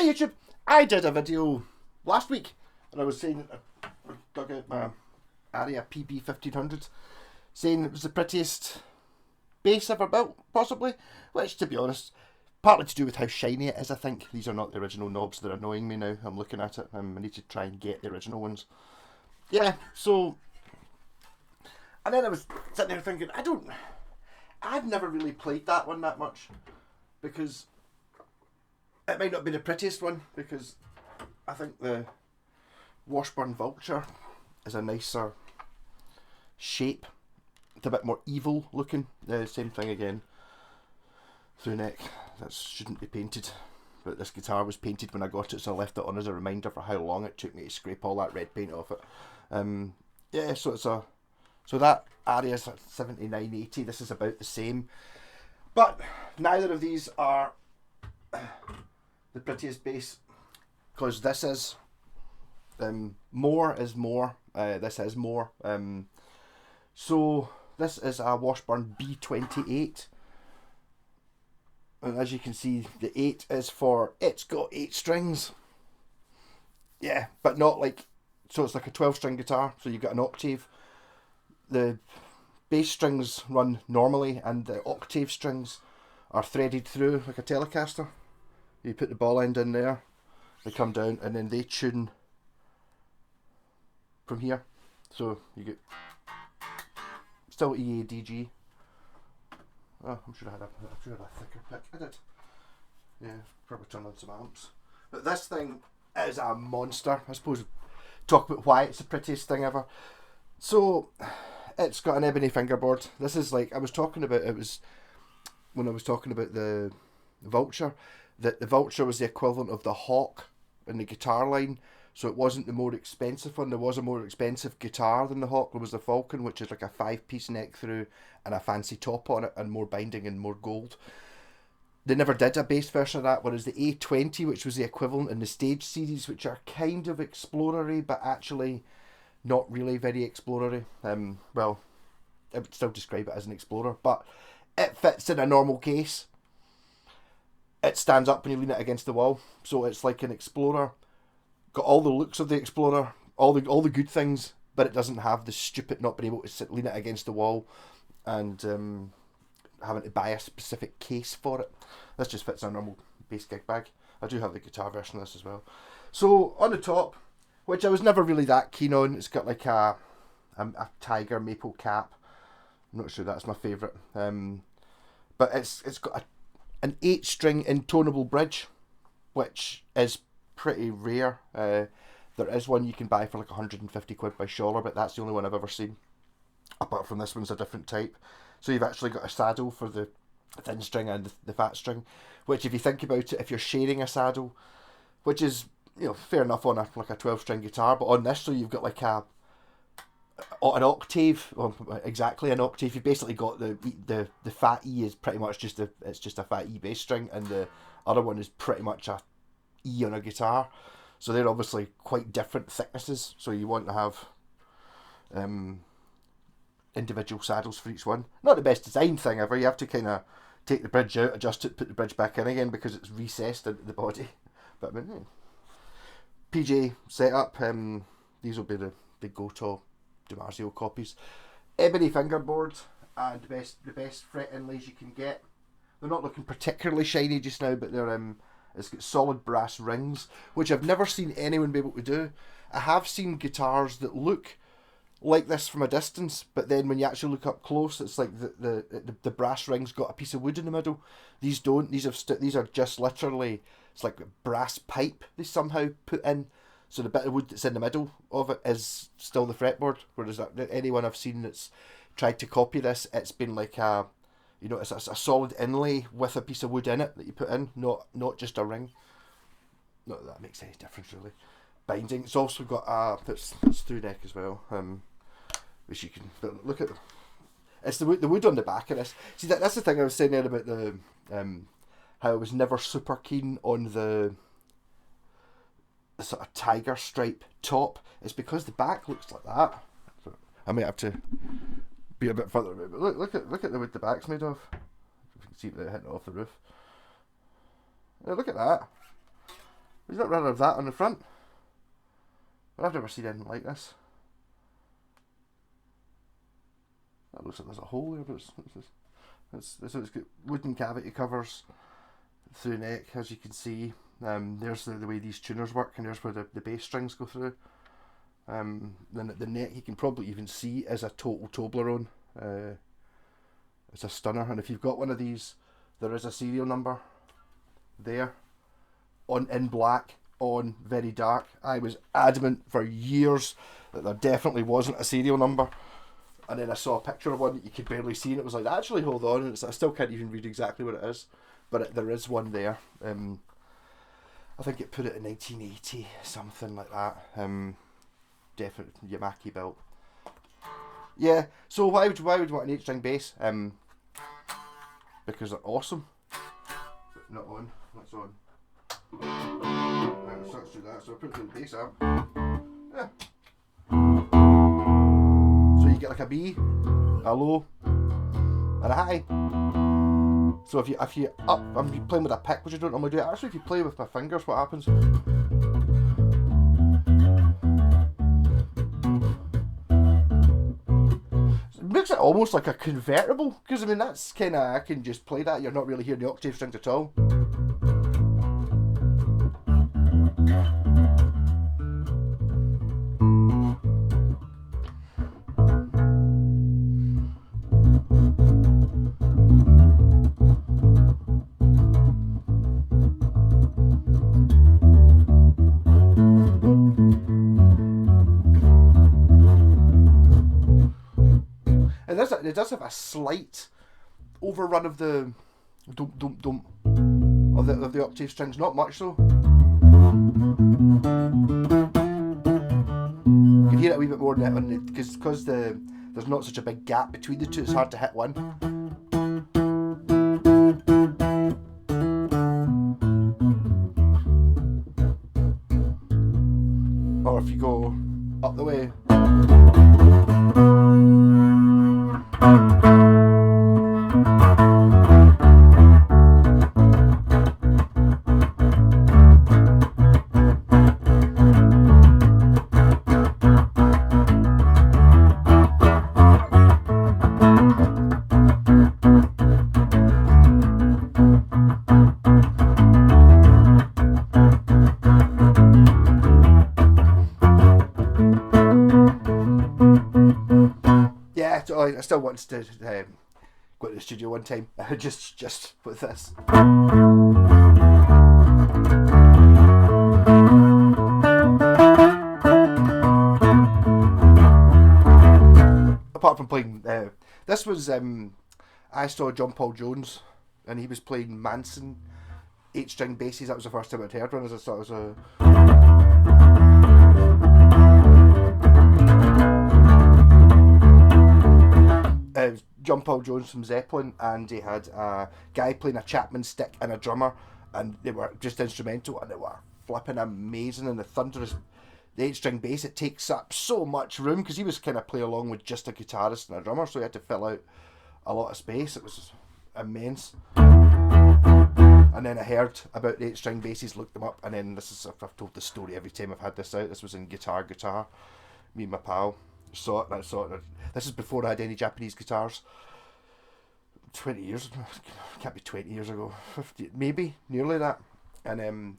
YouTube. I did a video last week and I was saying I dug out my Aria PB-1500 saying it was the prettiest bass ever built, possibly, which to be honest, partly to do with how shiny it is. I think these are not the original knobs, they're annoying me now. I'm looking at it, I need to try and get the original ones. Yeah, so, and then I was sitting there thinking, I'd never really played that one that much, because it might not be the prettiest one, because I think the Washburn Vulture is a nicer shape. It's a bit more evil looking. Same thing again. Through neck. That shouldn't be painted. But this guitar was painted when I got it, so I left it on as a reminder for how long it took me to scrape all that red paint off it. Yeah, so it's a... So that Aria's at 7980. This is about the same. But neither of these are the prettiest bass. Because this is... more is more. This is more. So this is a Washburn B-28. And as you can see, the 8 is for, it's got 8 strings. Yeah, but not like, so it's like a 12-string guitar, so you've got an octave. The bass strings run normally, and the octave strings are threaded through like a Telecaster. You put the ball end in there, they come down, and then they tune from here. So you get still E, A, D, G. Oh, I'm sure I had a thicker pick. I did. Yeah, probably turn on some amps. But this thing is a monster. I suppose talk about why it's the prettiest thing ever. So it's got an ebony fingerboard. This is like I was talking about. It was when I was talking about the Vulture. That the Vulture was the equivalent of the Hawk in the guitar line. So it wasn't the more expensive one. There was a more expensive guitar than the Hawk. There was the Falcon, which is like a 5-piece neck through and a fancy top on it and more binding and more gold. They never did a bass version of that, whereas the A20, which was the equivalent in the Stage series, which are kind of explorery, but actually not really very explorery. Well, I would still describe it as an explorer, but it fits in a normal case. It stands up when you lean it against the wall, so it's like an explorer. Got all the looks of the Explorer, all the good things, but it doesn't have the stupid not being able to lean it against the wall and having to buy a specific case for it. This just fits a normal bass gig bag. I do have the guitar version of this as well. So on the top, which I was never really that keen on, it's got like a tiger maple cap. I'm not sure that's my favourite, but it's got an 8-string intonable bridge, which is pretty rare. There is one you can buy for like 150 quid by Scholler, but that's the only one I've ever seen. Apart from this one's a different type. So you've actually got a saddle for the thin string and the fat string, which if you think about it, if you're sharing a saddle, which is, you know, fair enough on a like a 12-string guitar, but on this, so you've got like an octave, well, exactly an octave. You've basically got the fat E is pretty much just a fat E bass string, and the other one is pretty much a E on a guitar, so they're obviously quite different thicknesses, so you want to have individual saddles for each one. Not the best design thing ever. You have to kind of take the bridge out, adjust it, put the bridge back in again because it's recessed into the body. But I mean, PJ setup, these will be the Goto DiMarzio copies. Ebony fingerboard and the best fret inlays you can get. They're not looking particularly shiny just now, but they're it's got solid brass rings, which I've never seen anyone be able to do. I have seen guitars that look like this from a distance, but then when you actually look up close, it's like the brass rings got a piece of wood in the middle. These don't. These are just literally, it's like a brass pipe they somehow put in. So the bit of wood that's in the middle of it is still the fretboard. Whereas anyone I've seen that's tried to copy this, it's been like a, you know, it's a solid inlay with a piece of wood in it that you put in, not just a ring. Not that that makes any difference really. Binding. It's also got it's through neck as well, which you can look at. It's the wood on the back of this. See, that's the thing I was saying there about the how I was never super keen on the sort of tiger stripe top. It's because the back looks like that. So I might have to be a bit further away, but look at the wood the back's made of. If you can see it hitting off the roof. Yeah, look at that. Would you not rather have that on the front? I've never seen anything like this. That looks like there's a hole there, but it's got wooden cavity covers through neck, as you can see. There's the way these tuners work, and there's where the bass strings go through. Then at the neck, you can probably even see is a total Toblerone. It's a stunner, and if you've got one of these, there is a serial number there, in black, on very dark. I was adamant for years that there definitely wasn't a serial number, and then I saw a picture of one that you could barely see, and it was like, actually, hold on, and I still can't even read exactly what it is, but there is one there. I think it put it in 1980, something like that. Definite Yamaki built. Yeah, so why would you want an 8-string bass? Because they're awesome. But not on. That's on. Right, let's do that. So I put it in the bass amp. Yeah. So you get like a B, a low, and a high. So if you up, I'm playing with a pick, which I don't normally do. Actually, if you play with my fingers, what happens? Makes it almost like a convertible, because I mean that's kind of, I can just play that, you're not really hearing the octave strings at all. It does have a slight overrun of the of the octave strings, not much though. You can hear it a wee bit more on it because there's not such a big gap between the two. It's hard to hit one. Or if you go up the way. I still want to go to the studio one time, just with this. Apart from playing, this was, I saw John Paul Jones, and he was playing Manson 8-string basses. That was the first time I'd heard one, as I thought it was a... John Paul Jones from Zeppelin, and he had a guy playing a Chapman stick and a drummer, and they were just instrumental, and they were flipping amazing. And the 8-string bass, it takes up so much room, because he was kind of playing along with just a guitarist and a drummer, so he had to fill out a lot of space. It was immense. And then I heard about the 8-string basses, looked them up, and then I've told this story every time I've had this out. This was in Guitar. Me and my pal saw it, and I saw it. This is before I had any Japanese guitars. 20 years, can't be 20 years ago, 50, maybe, nearly that. And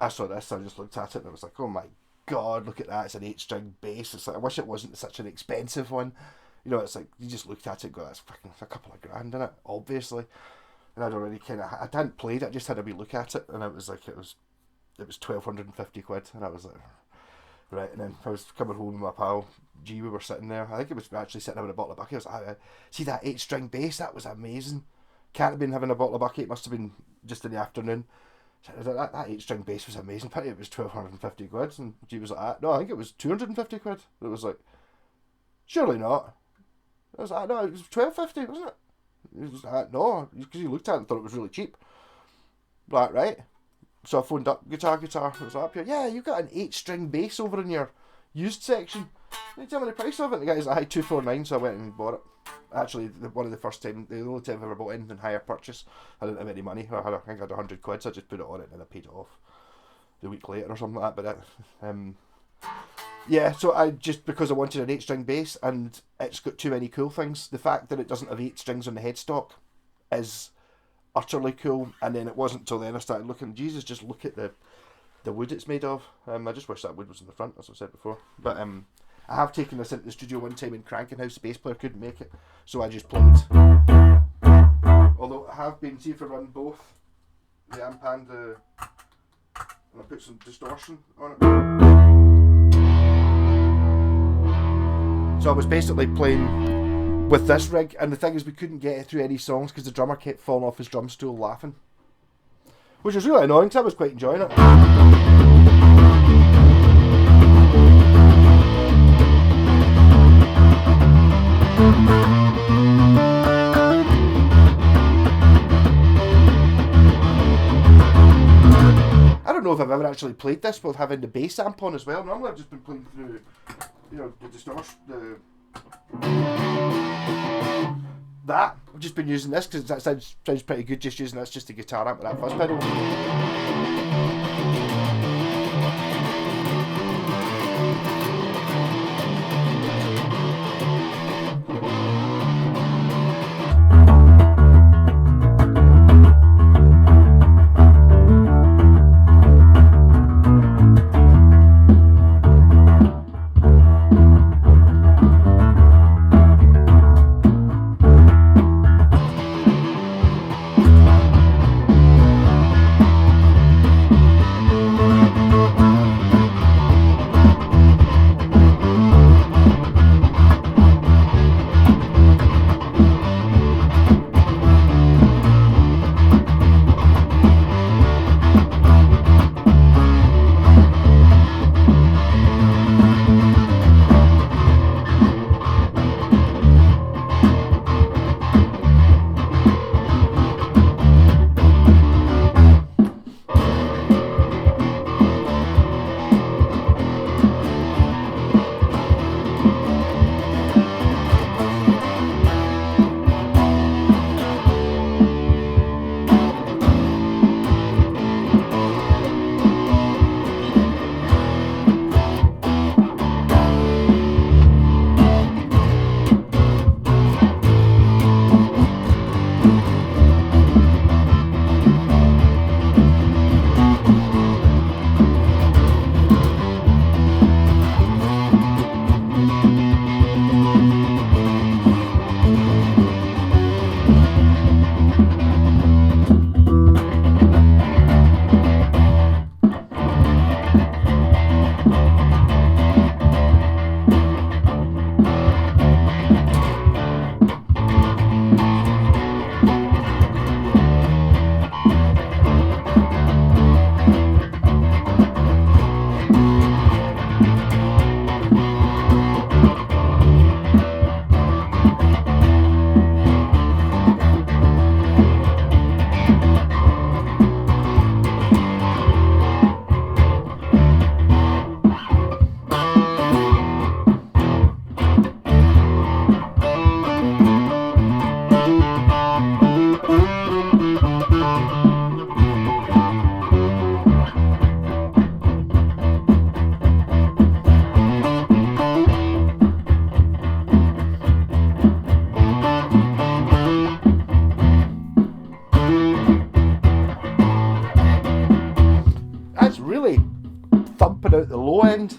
I saw this, I just looked at it, and I was like, oh my god, look at that, it's an 8-string bass. It's like, I wish it wasn't such an expensive one. You know, it's like, you just looked at it and go, that's fucking a couple of grand in it, obviously. And I'd already I hadn't played it, I just had a wee look at it, and it was like, it was 1,250 quid, and I was like, right. And then I was coming home with my pal G, we were sitting there, I think it was actually sitting having a bottle of bucket. I was like, see that 8-string bass, that was amazing. Can't have been having a bottle of bucket, it must have been just in the afternoon. So that 8-string bass was amazing, pity it was 1,250 quid. And G was like, no, I think it was 250 quid. It was like, surely not. I was like, no, it was 1,250, wasn't it? He was like, no, because he looked at it and thought it was really cheap. Like, right. So I phoned up Guitar. I was like, up here, yeah, you got an 8-string bass over in your used section. Can you tell me the price of it? And the guy was like, 249, so I went and bought it. Actually, the only time I've ever bought anything hire purchase. I didn't have any money. I think I had 100 quid, so I just put it on it and I paid it off. the week later or something like that. But yeah, so I just, because I wanted an 8-string bass and it's got too many cool things. The fact that it doesn't have 8 strings on the headstock is utterly cool. And then it wasn't until then I started looking. Jesus, just look at the wood it's made of. I just wish that wood was in the front, as I said before. But I have taken this into the studio one time in Cranking House. The bass player couldn't make it, so I just played. Although I have been, see if I run both the amp and the, and I put some distortion on it. So I was basically playing with this rig, and the thing is we couldn't get it through any songs because the drummer kept falling off his drum stool laughing, which was really annoying because I was quite enjoying it. I don't know if I've ever actually played this with having the bass amp on as well. Normally I've just been playing through, you know, the distortion, that. I've just been using this because that sounds pretty good, just using this just a guitar amp with that fuzz pedal. Thumping out the low end.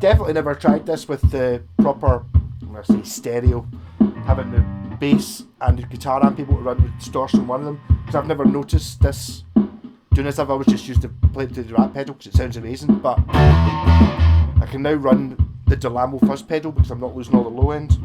definitely never tried this with the proper, let's say, stereo, having the bass and the guitar amp able to run the distortion on one of them, because I've never noticed this doing this. I've always just used to play to the rat pedal because it sounds amazing, but I can now run the Delamo fuzz pedal because I'm not losing all the low end.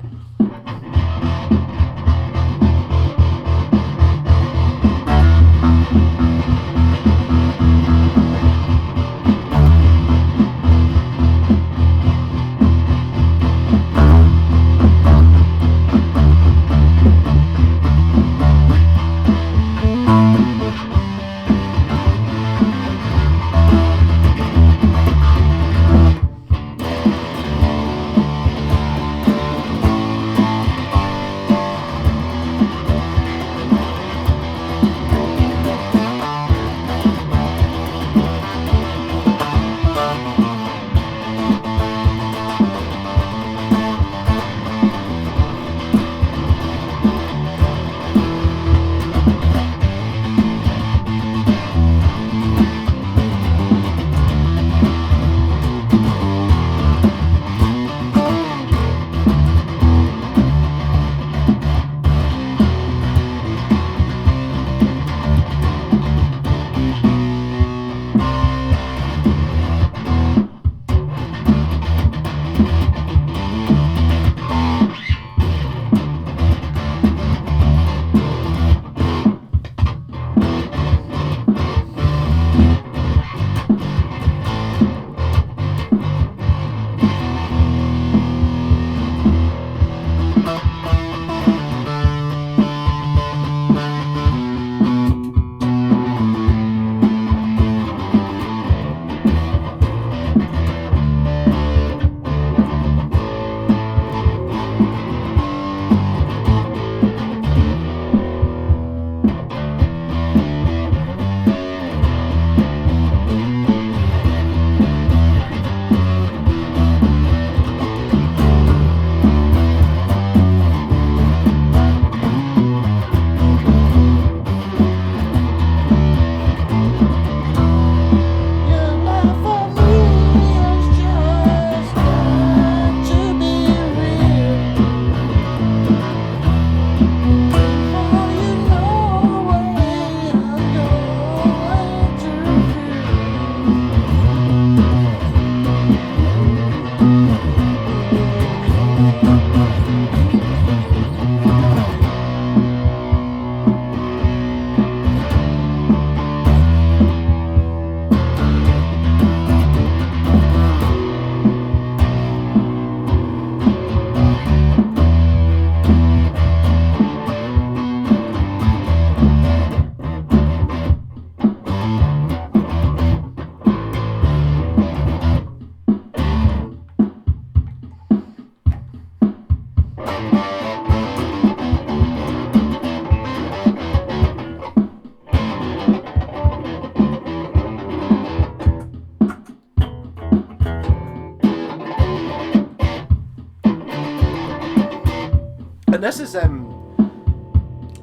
And this is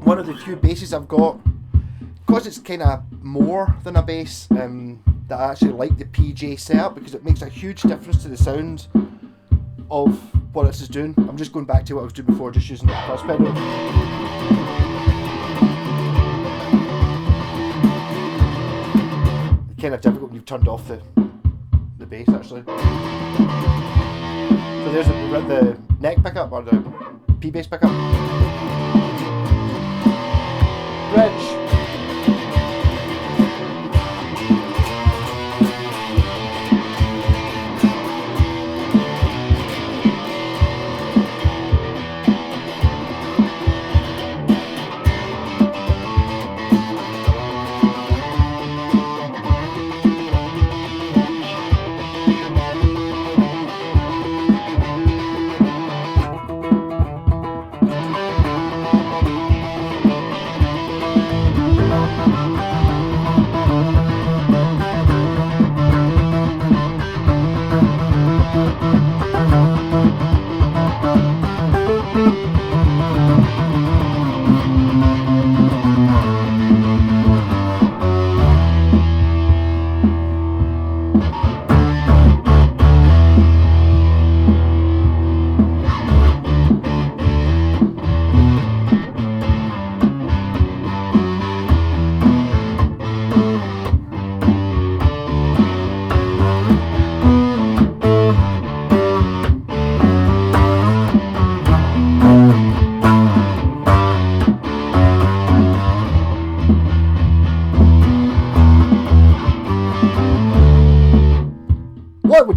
one of the few basses I've got, because it's kind of more than a bass, that I actually like the PJ setup, because it makes a huge difference to the sound of what this is doing. I'm just going back to what I was doing before, just using the fuzz pedal. It's kind of difficult when you've turned off the bass actually. So there's the neck pickup, or the P bass pickup. Bridge.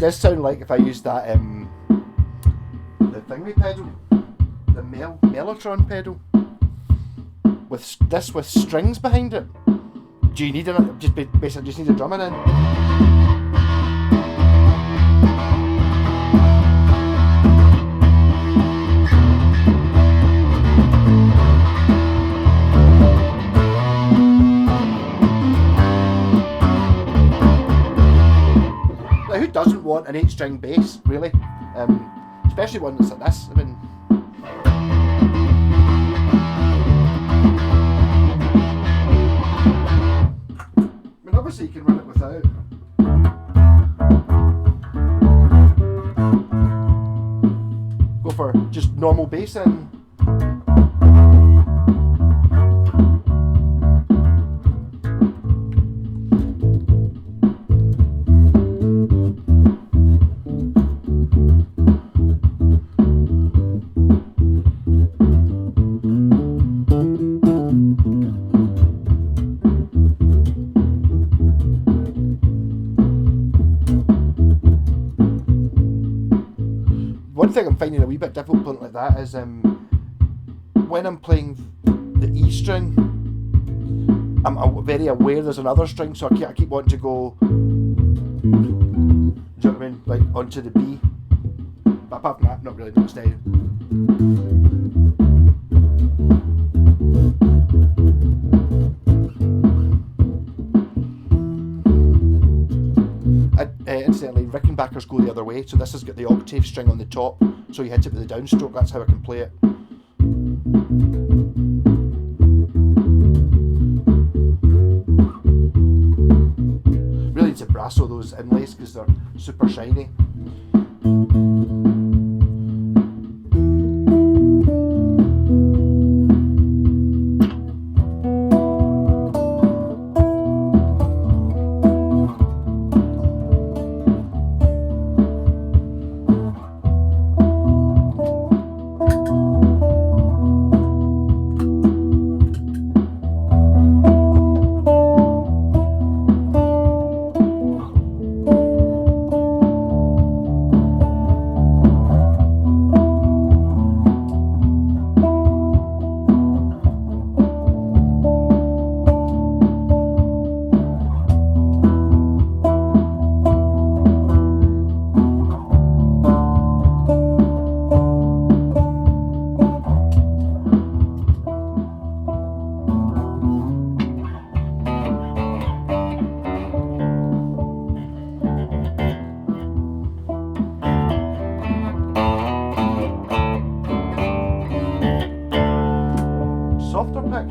does sound like if I used that the thingy pedal, the Mellotron pedal, with strings behind it. Do you need basically just need a drumming in? Like, who doesn't want an 8-string bass, really? Especially one that's like this. I mean, obviously you can run it without. Go for just normal bass in. One thing I'm finding a wee bit difficult playing like that is when I'm playing the E string, I'm very aware there's another string, so I keep wanting to go, do you know what I mean, like onto the B. But apart from that, not really much style. Incidentally, Rickenbackers go the other way, so this has got the octave string on the top, so you hit it with the downstroke. That's how I can play it. Really need to brasso those inlays because they're super shiny. Softer pick.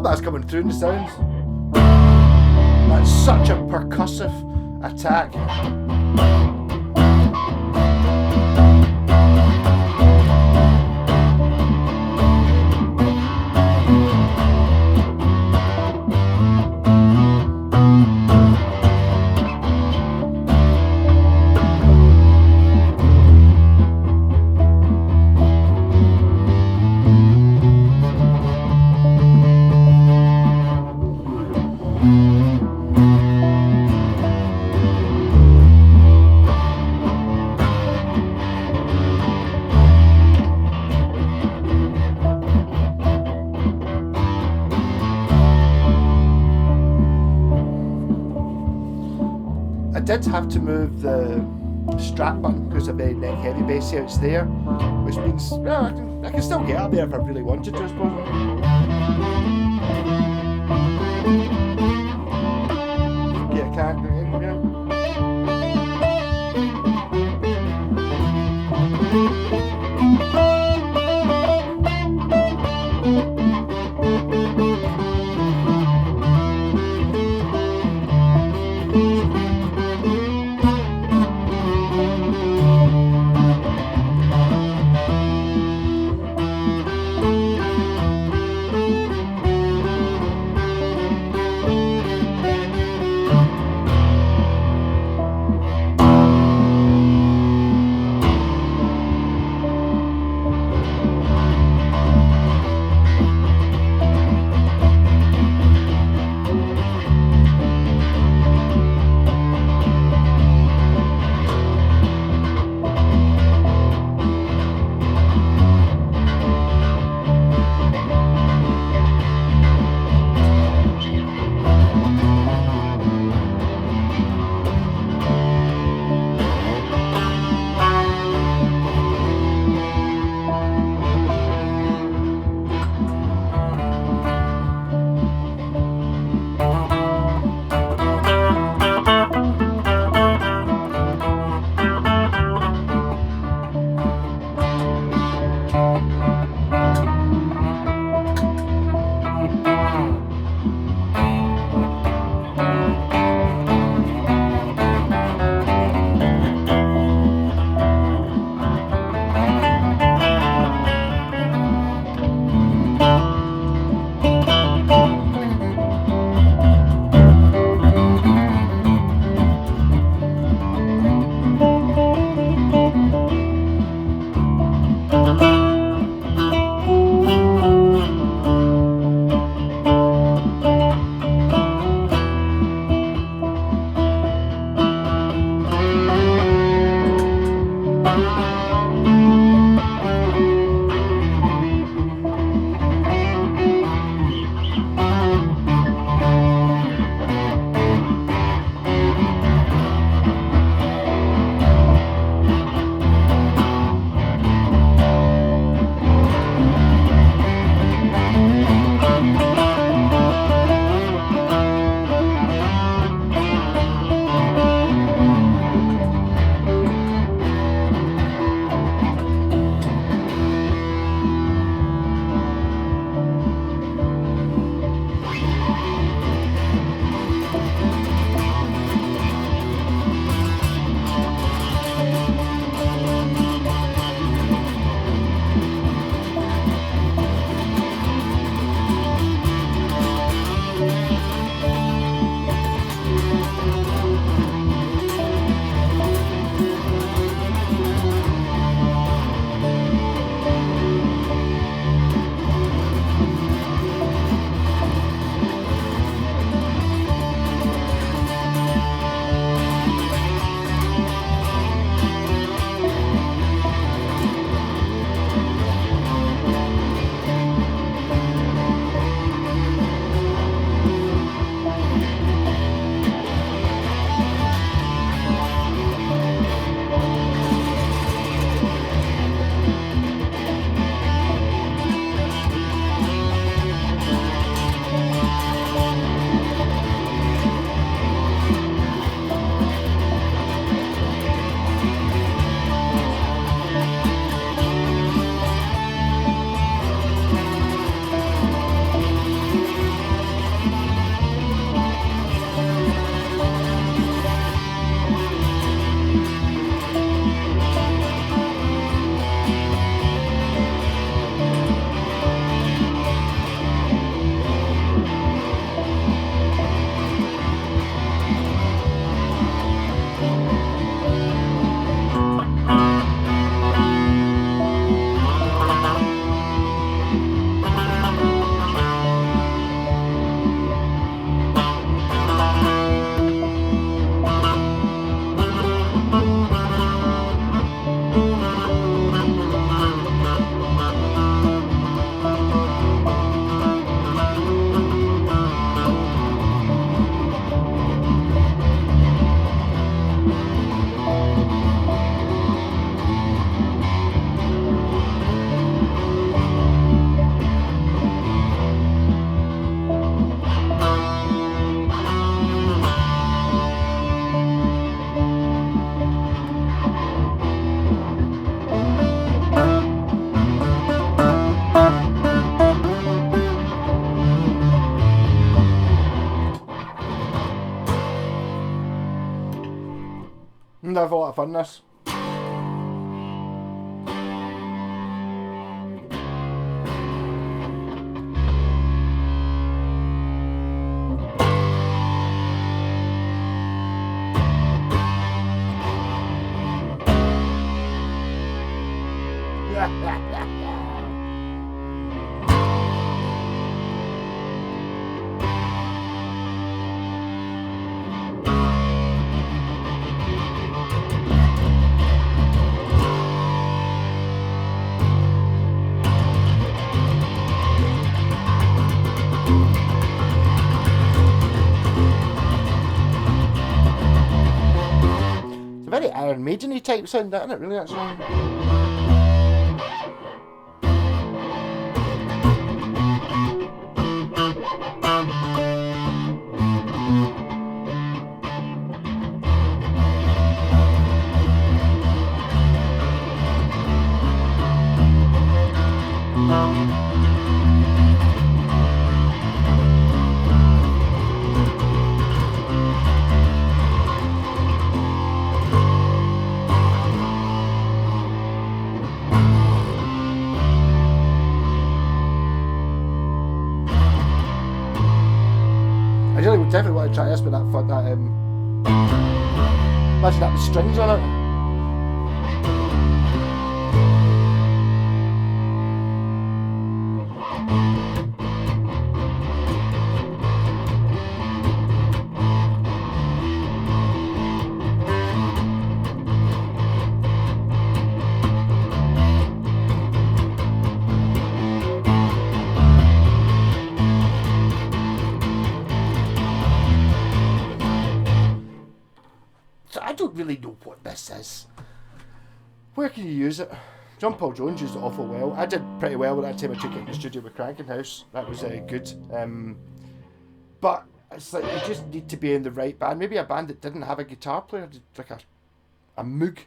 Hope that's coming through in the sounds. That's such a percussive attack. I did have to move the strap button because of a neck heavy bass here. It's there, which means I can still get up there if I really wanted to, I suppose. Yeah, I can. Yeah. gonna have a lot of fun this. Very Iron Maiden-y type sound, isn't it, really, actually? I really would definitely want to try this with that fun, imagine that with strings on it. I don't really know what this is. Where can you use it? John Paul Jones used it awful well. I did pretty well with that time I took it in the studio with Cranking House. That was good. But it's like you just need to be in the right band. Maybe a band that didn't have a guitar player, like a Moog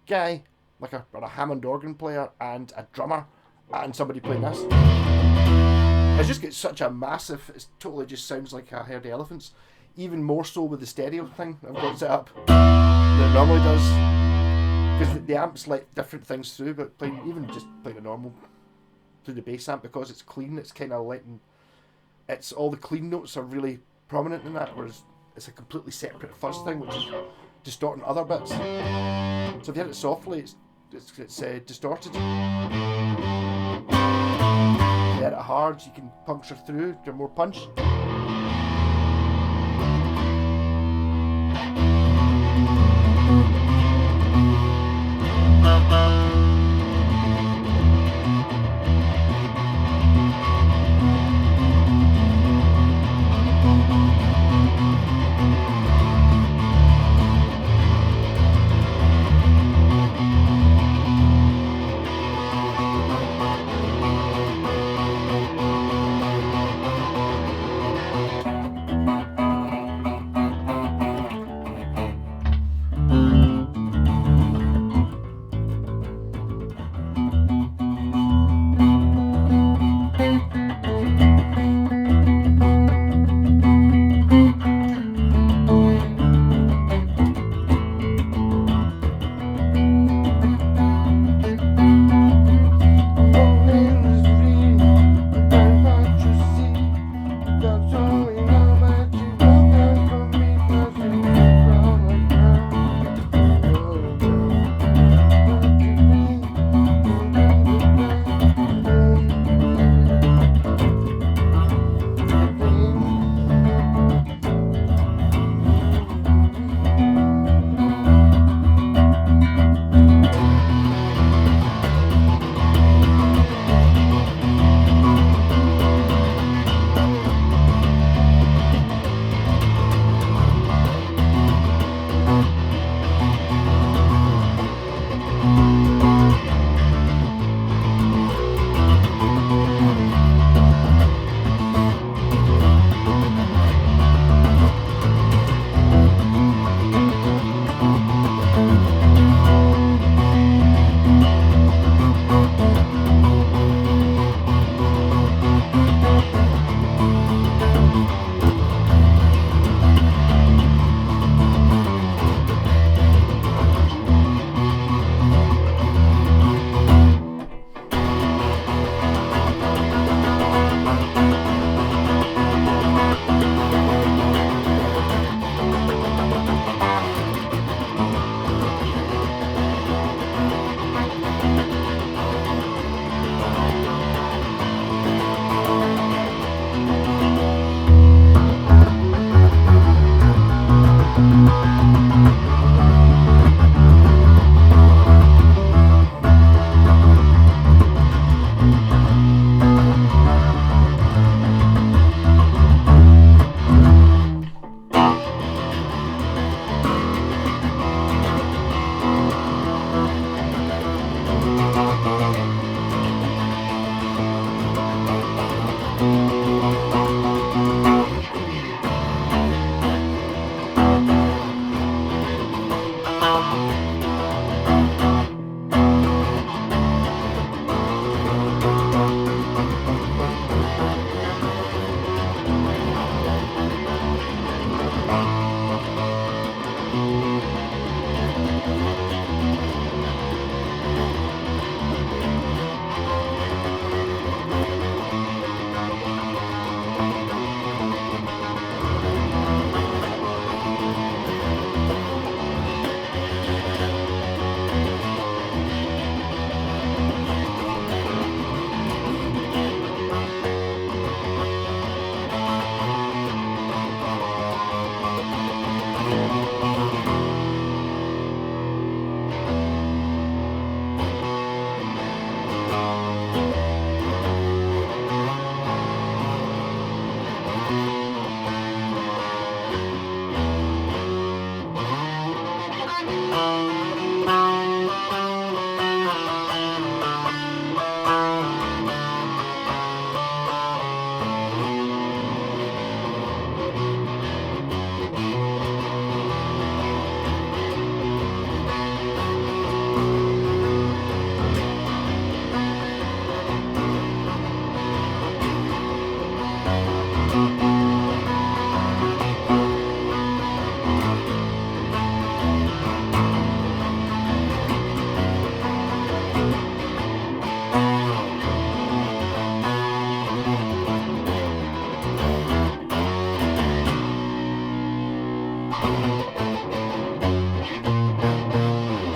guy, or a Hammond organ player and a drummer and somebody playing this. It just gets such a massive, it totally just sounds like a herd of elephants. Even more so with the stereo thing I've got set up than it normally does. Because the amps let different things through, but even just playing a normal through the bass amp, because it's clean, it's kind of letting, it's all the clean notes are really prominent in that, whereas it's a completely separate fuzz thing, which is distorting other bits. So if you hit it softly, it's distorted. If you hit it hard, you can puncture through, get more punch.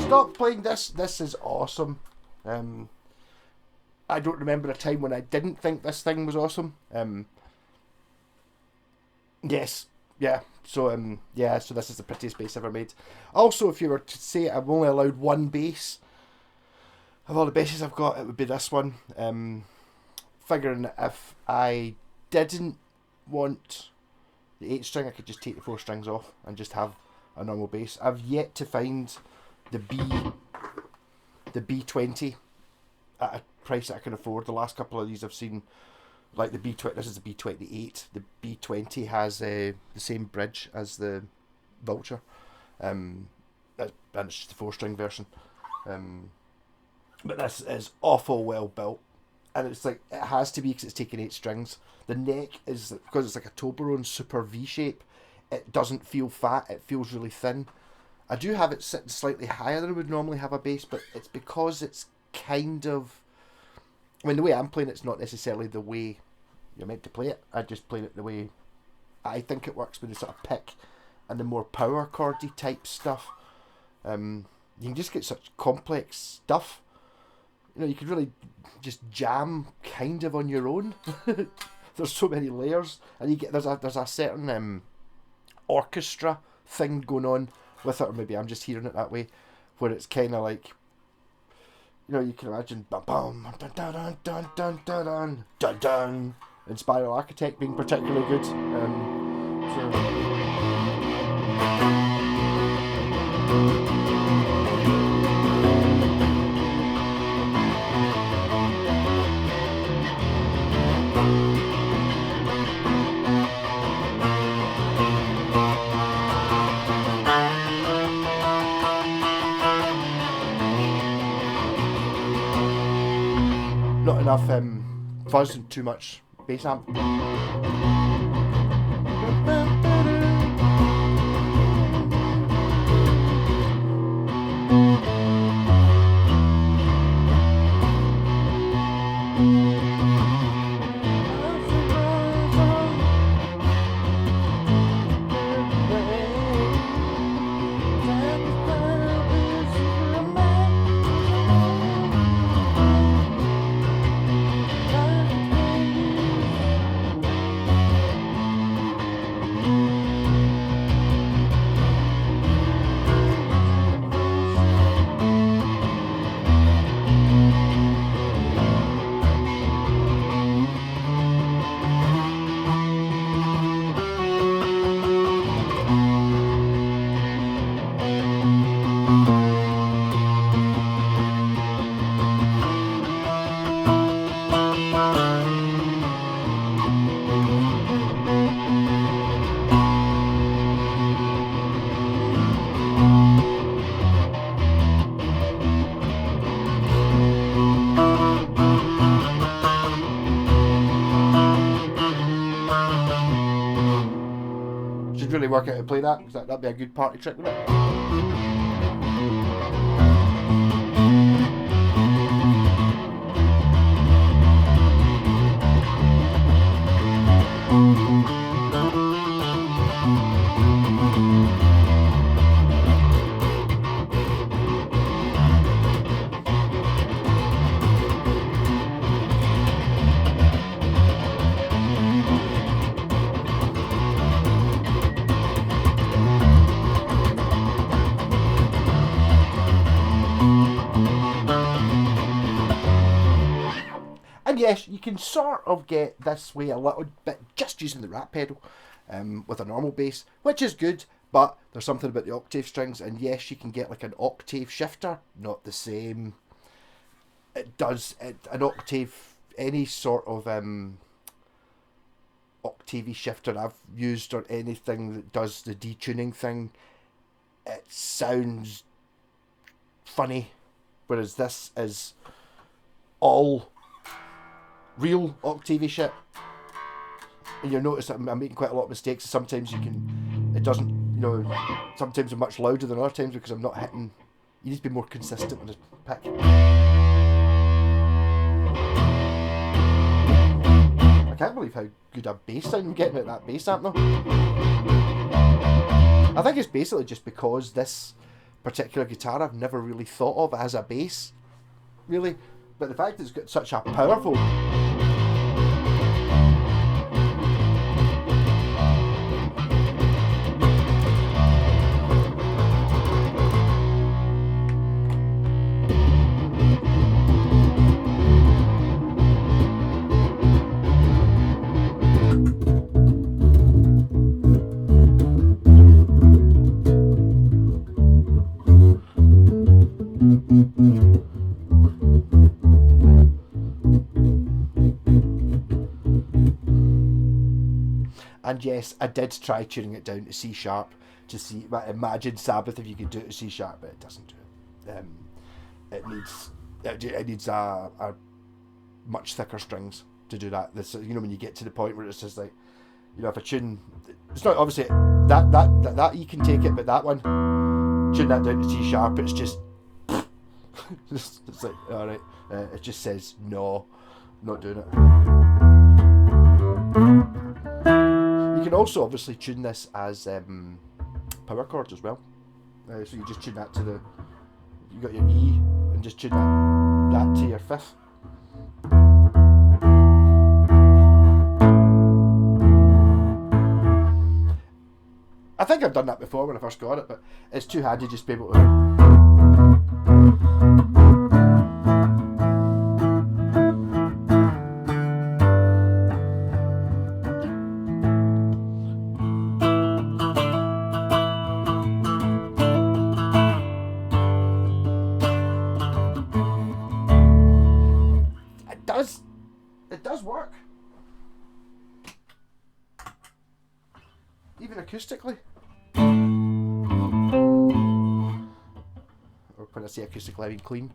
Stop playing this. This is awesome. I don't remember a time when I didn't think this thing was awesome. Yes, yeah. So yeah. So this is the prettiest bass ever made. Also, if you were to say I'm only allowed one bass of all the basses I've got, it would be this one. Figuring that if I didn't want the 8 string, I could just take the 4 strings off and just have a normal bass. I've yet to find the B20 at a price that I can afford. The last couple of these I've seen, like the B20, this is the B28. The B20 has the same bridge as the Vulture, and it's just the 4-string version. But this is awful well built, and it's like, it has to be because it's taking 8 strings. The neck is, because it's like a Toblerone super V shape, it doesn't feel fat, it feels really thin. I do have it sitting slightly higher than I would normally have a bass, but it's because it's kind of, I mean, the way I'm playing it's not necessarily the way you're meant to play it. I just play it the way I think it works, with the sort of pick and the more power chordy type stuff. You can just get such complex stuff. You know, you could really just jam kind of on your own. There's so many layers, and you get there's a certain orchestra thing going on with it, or maybe I'm just hearing it that way, where it's kind of like, you know, you can imagine bum bum dun dun dun dun dun dun dun dun, and Spiral Architect being particularly good. Not enough fuzz and too much bass amp. Really work out how to play that, because that'd be a good party trick, wouldn't it? yes, you can sort of get this way a little bit just using the rat pedal with a normal bass, which is good, but there's something about the octave strings, and yes, you can get like an octave shifter, not the same. It does an octave, any sort of octave shifter I've used or anything that does the detuning thing, it sounds funny, whereas this is all real octave shit. And you'll notice that I'm making quite a lot of mistakes. Sometimes it doesn't, sometimes I'm much louder than other times because I'm not hitting. You need to be more consistent with the pick. I can't believe how good a bass sound I'm getting at that bass amp though. I think it's basically just because this particular guitar I've never really thought of as a bass, really. But the fact that it's got such a powerful... And yes, I did try tuning it down to C sharp to see. Imagine Sabbath if you could do it to C sharp, but it doesn't do it. It needs a much thicker strings to do that. This, when you get to the point where it's just like, if a tune, it's not obviously that you can take it, but that one, tune that down to C sharp, it's just it's like, all right, it just says no, not doing it. You can also obviously tune this as power chords as well. So you just tune that to you got your E, and just tune that to your fifth. I think I've done that before when I first got it, but it's too handy just to be able to... It does work. Even acoustically. Or when I say acoustically, I mean clean.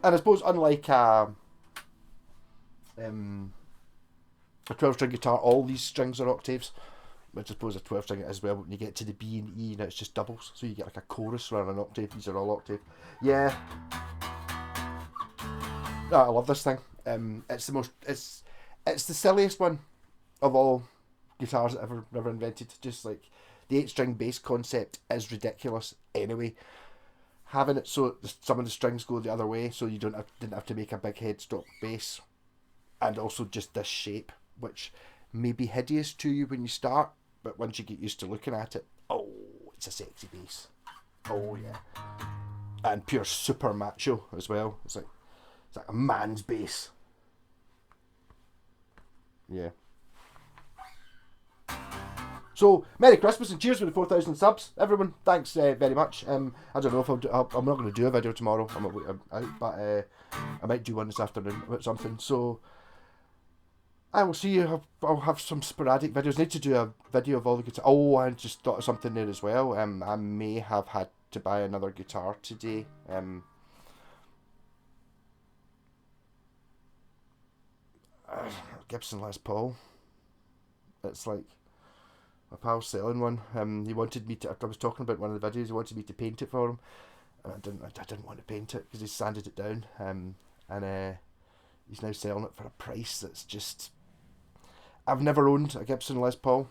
And I suppose unlike a 12-string guitar, all these strings are octaves. Which I suppose a 12-string as well. When you get to the B and E, now it's just doubles, so you get like a chorus rather than an octave. These are all octave. Yeah, I love this thing. It's the most. It's the silliest one of all guitars ever invented. Just like the 8-string bass concept is ridiculous anyway. Having it so some of the strings go the other way, so you didn't have to make a big headstock bass, and also just this shape, which may be hideous to you when you start, but once you get used to looking at it, oh, it's a sexy bass. Oh yeah, and pure super macho as well. It's like a man's bass. Yeah. So, Merry Christmas and cheers for the 4,000 subs, everyone. Thanks very much. I don't know if I'm not going to do a video tomorrow. I'm out, but I might do one this afternoon about something. So, I will see you. I'll have some sporadic videos. I need to do a video of all the guitars. Oh, I just thought of something there as well. I may have had to buy another guitar today. Gibson Les Paul. It's like... my pal's selling one. He wanted me to. I was talking about one of the videos. He wanted me to paint it for him, and I didn't want to paint it because he sanded it down. And he's now selling it for a price that's just. I've never owned a Gibson Les Paul.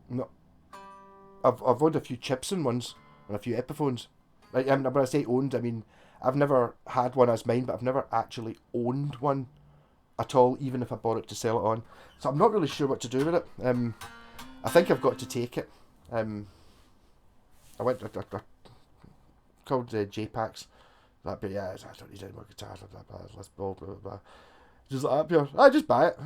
No. I've owned a few Gibson ones, and a few Epiphones. Like, when I say owned, I mean I've never had one as mine, but I've never actually owned one at all, even if I bought it to sell it on. So I'm not really sure what to do with it. I think I've got to take it. I went called J-Packs. That, but yeah, I don't need any more guitars. Let's blah blah blah. Just like that, I just buy it.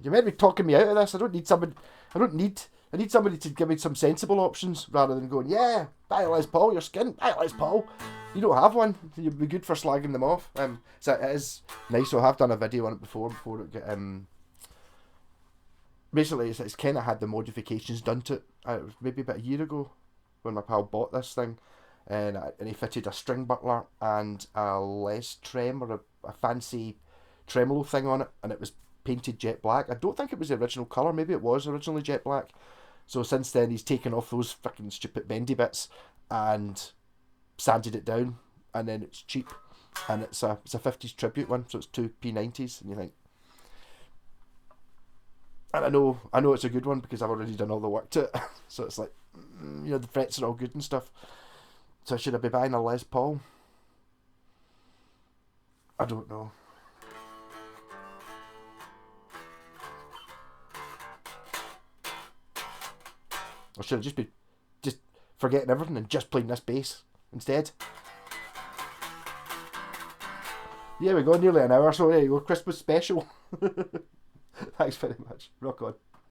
You might be talking me out of this. I don't need somebody. I need somebody to give me some sensible options rather than going, yeah, buy a Les Paul. You're skint. Buy a Les Paul. You don't have one. You'd be good for slagging them off. So it is nice. So I have done a video on it before it get basically it's kind of had the modifications done to it. It was maybe about a year ago when my pal bought this thing, and he fitted a string buckler and a Les trem, or a fancy tremolo thing on it, and it was painted jet black. I don't think it was the original colour. Maybe it was originally jet black. So since then he's taken off those fucking stupid bendy bits and sanded it down, and then it's cheap, and it's a 50s tribute one, so it's two P90s, and you think, and I know it's a good one because I've already done all the work to it. So it's like, you know, the frets are all good and stuff. So should I be buying a Les Paul? I don't know. Or should I just be forgetting everything and just playing this bass instead? There we go, nearly an hour, so there you go, Christmas special. Thanks very much. Rock on.